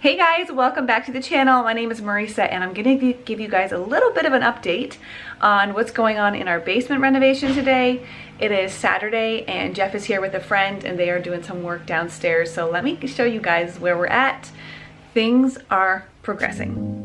Hey guys, welcome back to the channel. My name is Marisa and I'm going to give you guys a little bit of an update on what's going on in our basement renovation today. It is Saturday and Jeff is here with a friend and they are doing some work downstairs. So let me show you guys where we're at. Things are progressing.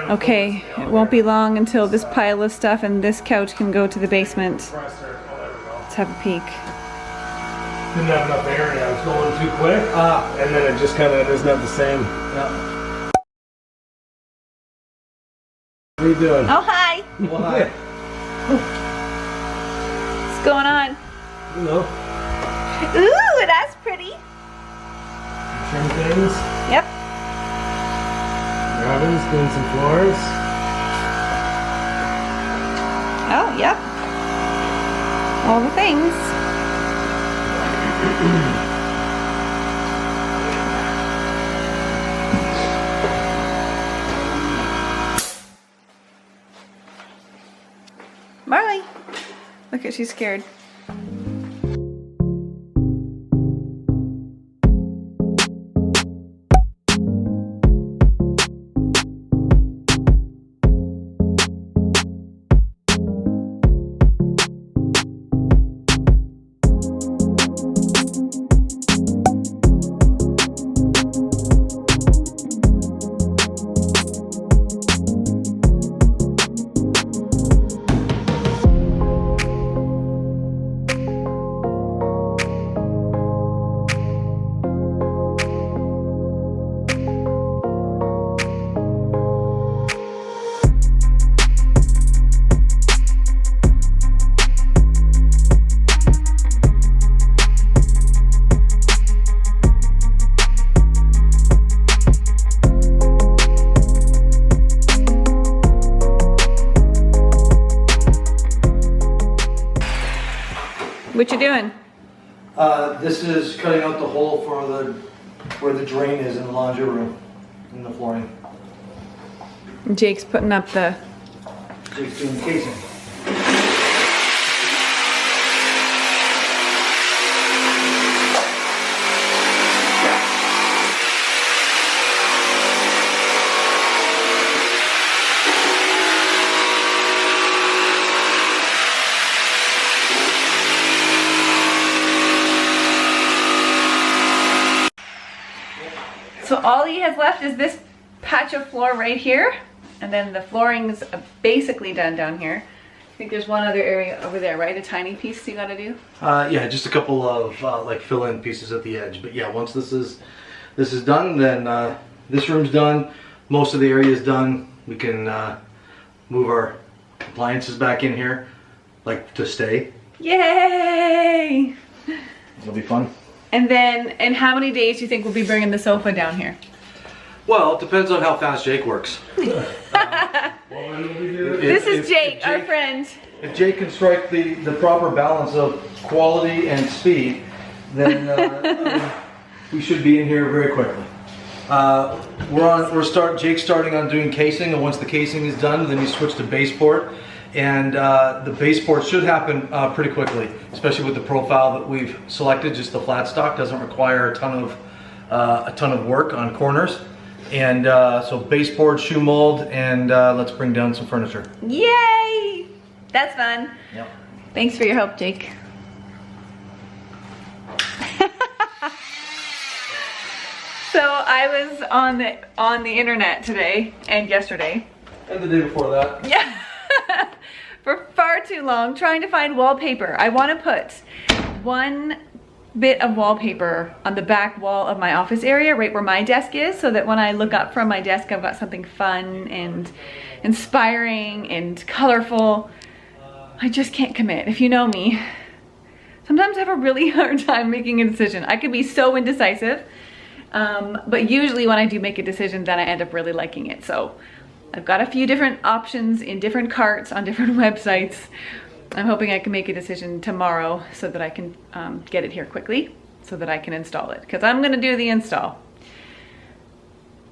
Okay, it won't be long until this pile of stuff and this couch can go to the basement. Let's have a peek. Didn't have enough area, I was going too quick. And then it just kind of doesn't have the same. Yeah. What are you doing? Oh, hi! Well, hi. What's going on? You know. Ooh, that's pretty. Trim things. Yep. Robin's doing some floors. Oh, yep. All the things. Marley, look at, she's scared. What you doing? This is cutting out the hole for where the drain is in the laundry room, in the flooring. Jake's putting up the... Jake's doing casing. So all he has left is this patch of floor right here, and then the flooring's basically done down here. I think there's one other area over there, right? A tiny piece you gotta do? Yeah, just a couple of like fill-in pieces at the edge. But yeah, once this is done, then this room's done. Most of the area is done. We can move our appliances back in here, like to stay. Yay! It'll be fun. And then, in how many days do you think we'll be bringing the sofa down here? Well, it depends on how fast Jake works. This is Jake, our friend. If Jake can strike the proper balance of quality and speed, then we should be in here very quickly. Jake's starting on doing casing, and once the casing is done, then you switch to baseboard. And the baseboard should happen pretty quickly, especially with the profile that we've selected. Just the flat stock doesn't require a ton of work on corners. And so baseboard, shoe mold, and let's bring down some furniture. Yay! That's fun. Yep. Thanks for your help, Jake. So I was on the internet today and yesterday. And the day before that. Yeah. For far too long trying to find wallpaper. I want to put one bit of wallpaper on the back wall of my office area, right where my desk is, so that when I look up from my desk, I've got something fun and inspiring and colorful. I just can't commit. If you know me, sometimes I have a really hard time making a decision. I can be so indecisive, but usually when I do make a decision, then I end up really liking it. So I've got a few different options in different carts on different websites. I'm hoping I can make a decision tomorrow so that I can get it here quickly so that I can install it, because I'm gonna do the install.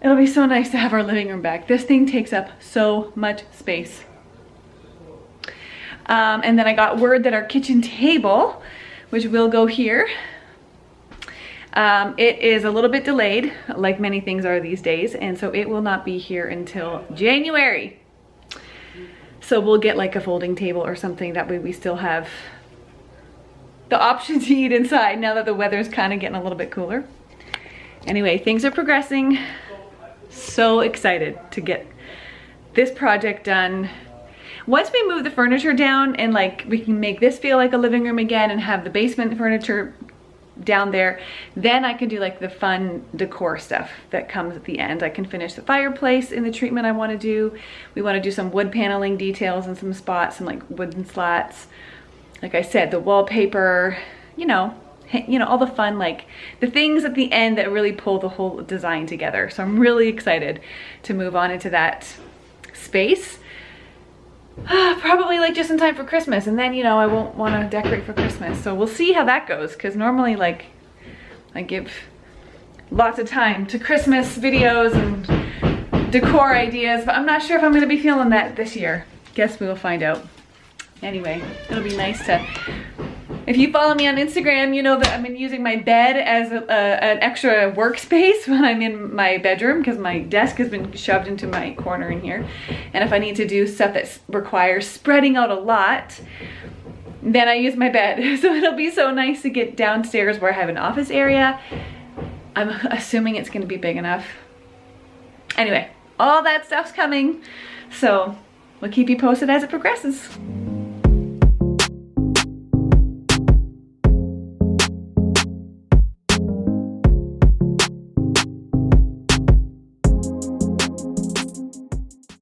It'll be so nice to have our living room back. This thing takes up so much space. And then I got word that our kitchen table, which will go here, it is a little bit delayed, like many things are these days, and so it will not be here until January. So we'll get like a folding table or something, that way we still have the option to eat inside now that the weather's kind of getting a little bit cooler. Anyway, things are progressing. So excited to get this project done. Once we move the furniture down and like we can make this feel like a living room again and have the basement furniture down there, then I can do like the fun decor stuff that comes at the end. I can finish the fireplace in the treatment I want to do. We want to do some wood paneling details in some spots, some like wooden slats. Like I said, the wallpaper, you know, all the fun, like the things at the end that really pull the whole design together. So I'm really excited to move on into that space. Probably like just in time for Christmas, and then, you know, I won't want to decorate for Christmas. So we'll see how that goes, because normally like I give lots of time to Christmas videos and decor ideas, but I'm not sure if I'm going to be feeling that this year. Guess we will find out. Anyway, it'll be nice to, if you follow me on Instagram, you know that I've been using my bed as an extra workspace when I'm in my bedroom, because my desk has been shoved into my corner in here. And if I need to do stuff that requires spreading out a lot, then I use my bed. So it'll be so nice to get downstairs where I have an office area. I'm assuming it's gonna be big enough. Anyway, all that stuff's coming. So we'll keep you posted as it progresses.